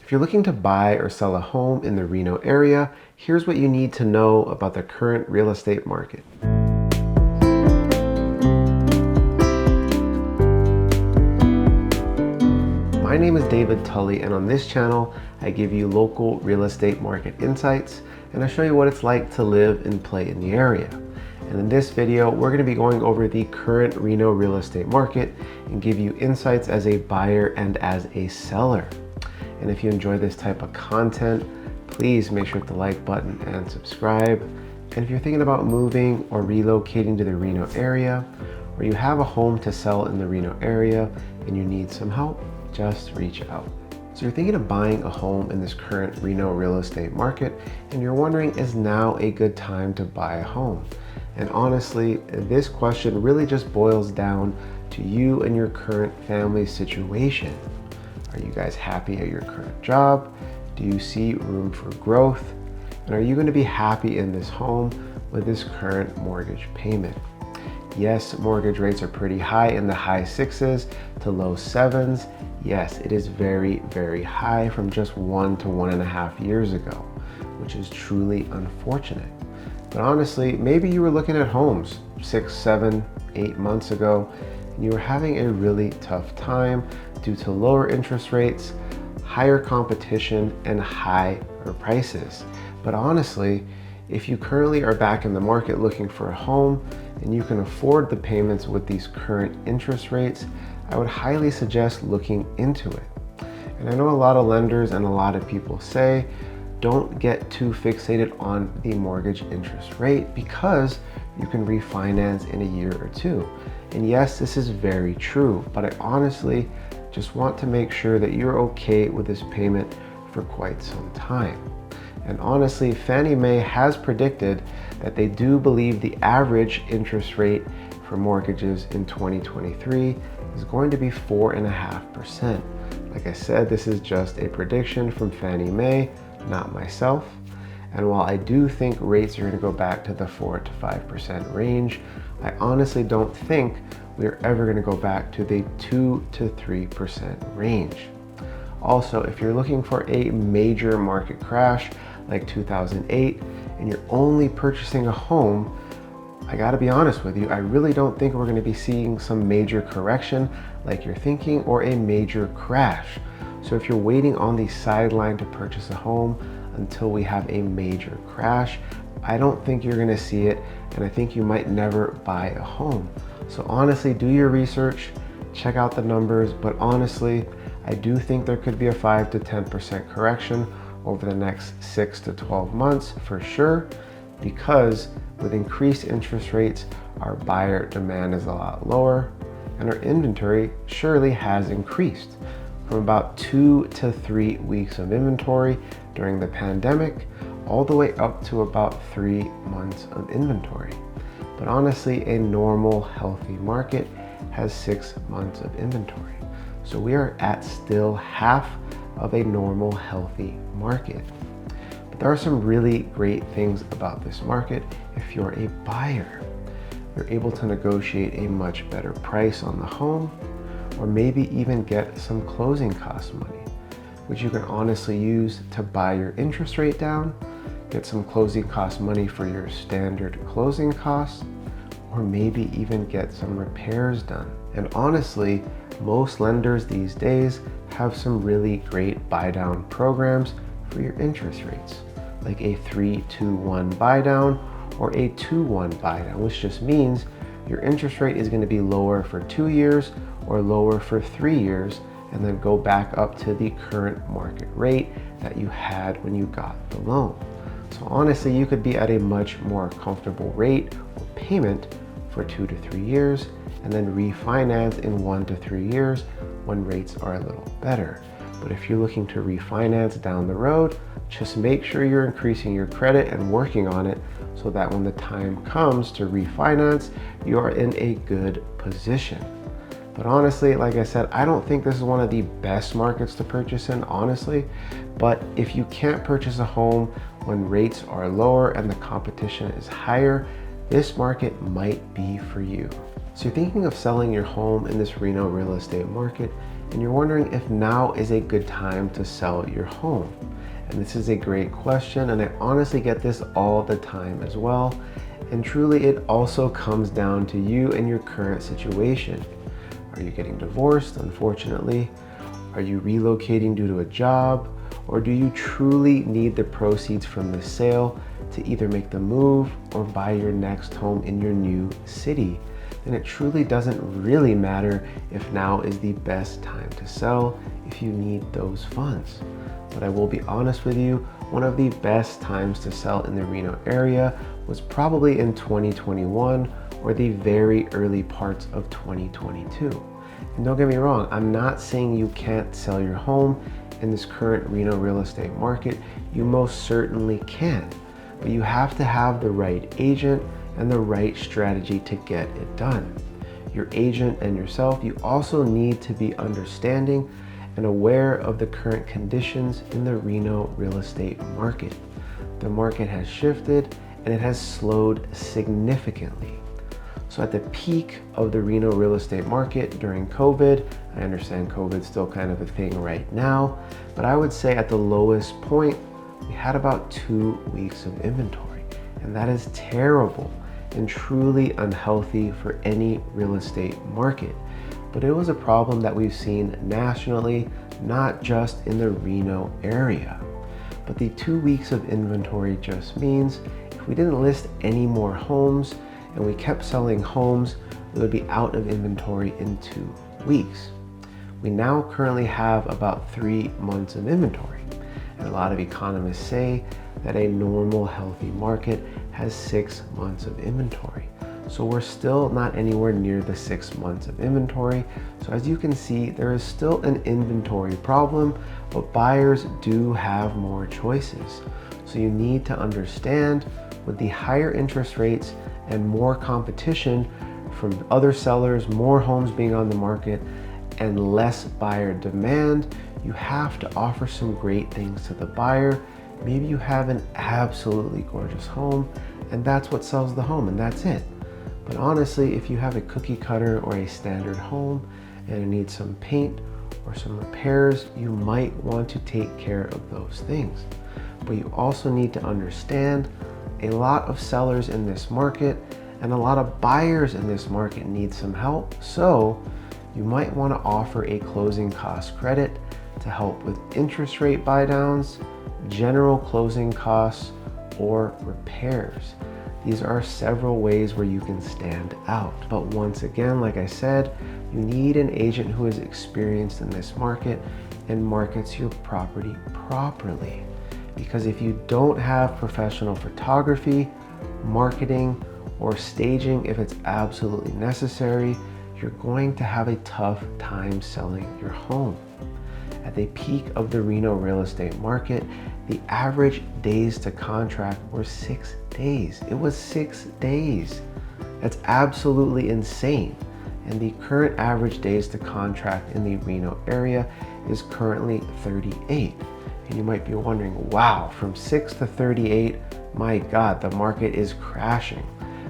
If you're looking to buy or sell a home in the Reno area, here's what you need to know about the current real estate market. My name is David Tully, and on this channel, I give you local real estate market insights, and I show you what it's like to live and play in the area. And in this video, we're going to be going over the current Reno real estate market and give you insights as a buyer and as a seller. And if you enjoy this type of content, please make sure to hit the like button and subscribe. And if you're thinking about moving or relocating to the Reno area, or you have a home to sell in the Reno area and you need some help, just reach out. So you're thinking of buying a home in this current Reno real estate market, and you're wondering, is now a good time to buy a home? And honestly, this question really just boils down to you and your current family situation. Are you guys happy at your current job? Do you see room for growth? And are you going to be happy in this home with this current mortgage payment? Yes, mortgage rates are pretty high, in the high 6s to low 7s. Yes, it is very, very high from just 1 to 1.5 years ago, which is truly unfortunate. But honestly, maybe you were looking at homes 6, 7, 8 months ago, and you were having a really tough time due to lower interest rates, higher competition, and higher prices. But honestly, if you currently are back in the market looking for a home and you can afford the payments with these current interest rates, I would highly suggest looking into it. And I know a lot of lenders and a lot of people say, don't get too fixated on the mortgage interest rate because you can refinance in a year or two. And yes, this is very true, but I honestly just want to make sure that you're okay with this payment for quite some time. And honestly, Fannie Mae has predicted that they do believe the average interest rate for mortgages in 2023 is going to be 4.5%. Like I said, this is just a prediction from Fannie Mae, not myself. And while I do think rates are going to go back to the 4 to 5% range, I honestly don't think we're ever going to go back to the 2 to 3% range. Also, if you're looking for a major market crash like 2008 and you're only purchasing a home, I gotta be honest with you, I really don't think we're going to be seeing some major correction like you're thinking, or a major crash. So if you're waiting on the sideline to purchase a home until we have a major crash, I don't think you're going to see it, and I think you might never buy a home. So honestly, do your research, check out the numbers, but honestly, I do think there could be a 5 to 10% correction over the next 6 to 12 months for sure, because with increased interest rates, our buyer demand is a lot lower, and our inventory surely has increased from about 2 to 3 weeks of inventory during the pandemic all the way up to about 3 months of inventory. But honestly, a normal, healthy market has 6 months of inventory. So we are at still half of a normal, healthy market. But there are some really great things about this market if you're a buyer. You're able to negotiate a much better price on the home, or maybe even get some closing cost money, which you can honestly use to buy your interest rate down, get some closing cost money for your standard closing costs, or maybe even get some repairs done. And honestly, most lenders these days have some really great buy down programs for your interest rates, like a 3-2-1 buy down or a 2-1 buy down, which just means your interest rate is going to be lower for 2 years or lower for 3 years, and then go back up to the current market rate that you had when you got the loan. So honestly, you could be at a much more comfortable rate or payment for 2 to 3 years, and then refinance in 1 to 3 years when rates are a little better. But if you're looking to refinance down the road, just make sure you're increasing your credit and working on it so that when the time comes to refinance, you are in a good position. But honestly, like I said, I don't think this is one of the best markets to purchase in, honestly. But if you can't purchase a home when rates are lower and the competition is higher, this market might be for you. So you're thinking of selling your home in this Reno real estate market, and you're wondering if now is a good time to sell your home. And this is a great question, and I honestly get this all the time as well. And truly, it also comes down to you and your current situation. Are you getting divorced, unfortunately? Are you relocating due to a job? Or do you truly need the proceeds from the sale to either make the move or buy your next home in your new city? Then it truly doesn't really matter if now is the best time to sell if you need those funds. But I will be honest with you, one of the best times to sell in the Reno area was probably in 2021 or the very early parts of 2022. And don't get me wrong, I'm not saying you can't sell your home in this current Reno real estate market. You most certainly can, but you have to have the right agent and the right strategy to get it done. Your agent and yourself, you also need to be understanding and aware of the current conditions in the Reno real estate market. The market has shifted and it has slowed significantly. So at the peak of the Reno real estate market during COVID, I understand COVID's still kind of a thing right now, but I would say at the lowest point, we had about 2 weeks of inventory. And that is terrible and truly unhealthy for any real estate market. But it was a problem that we've seen nationally, not just in the Reno area. But the 2 weeks of inventory just means if we didn't list any more homes and we kept selling homes, we would be out of inventory in 2 weeks. We now currently have about 3 months of inventory. And a lot of economists say that a normal healthy market has 6 months of inventory. So we're still not anywhere near the 6 months of inventory. So as you can see, there is still an inventory problem, but buyers do have more choices. So you need to understand, with the higher interest rates and more competition from other sellers, more homes being on the market, and less buyer demand, you have to offer some great things to the buyer. Maybe you have an absolutely gorgeous home and that's what sells the home and that's it. But honestly, if you have a cookie cutter or a standard home and it needs some paint or some repairs, you might want to take care of those things. But you also need to understand a lot of sellers in this market and a lot of buyers in this market need some help. So you might want to offer a closing cost credit to help with interest rate buy downs, general closing costs, or repairs. These are several ways where you can stand out. But once again, like I said, you need an agent who is experienced in this market and markets your property properly. Because if you don't have professional photography, marketing, or staging, if it's absolutely necessary, you're going to have a tough time selling your home. At the peak of the Reno real estate market, the average days to contract were 6 days. It was 6 days. That's absolutely insane. And the current average days to contract in the Reno area is currently 38. And you might be wondering, wow, from 6 to 38, my God, the market is crashing.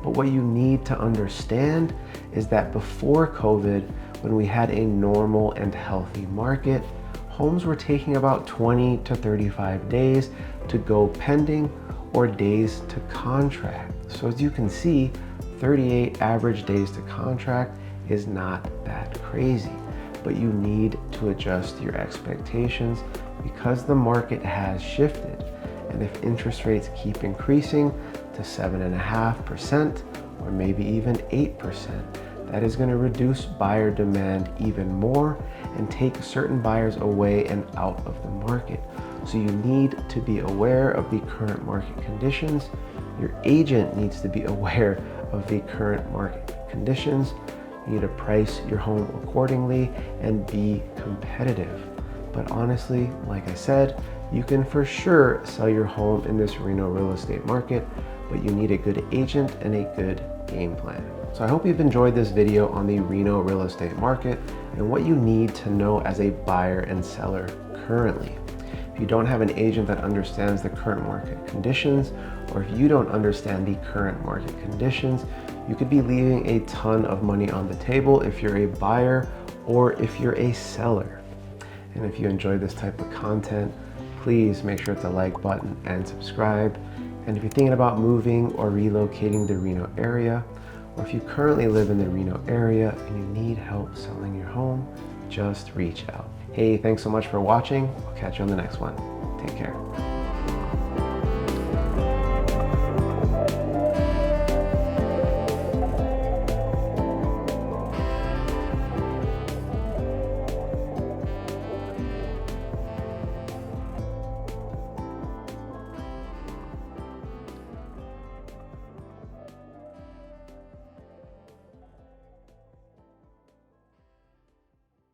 But what you need to understand is that before COVID, when we had a normal and healthy market, homes were taking about 20 to 35 days to go pending or days to contract. So as you can see, 38 average days to contract is not that crazy, but you need to adjust your expectations because the market has shifted. And if interest rates keep increasing to 7.5% or maybe even 8%, that is going to reduce buyer demand even more and take certain buyers away and out of the market. So you need to be aware of the current market conditions. Your agent needs to be aware of the current market conditions. You need to price your home accordingly and be competitive. But honestly, like I said, you can for sure sell your home in this Reno real estate market, but you need a good agent and a good game plan. So I hope you've enjoyed this video on the Reno real estate market and what you need to know as a buyer and seller currently. If if you don't have an agent that understands the current market conditions, or if you don't understand the current market conditions, you could be leaving a ton of money on the table if you're a buyer or if you're a seller. And if you enjoy this type of content, please make sure to like button and subscribe. And if you're thinking about moving or relocating the Reno area, or if you currently live in the Reno area and you need help selling your home, just reach out. Hey, thanks so much for watching. I'll catch you on the next one. Take care.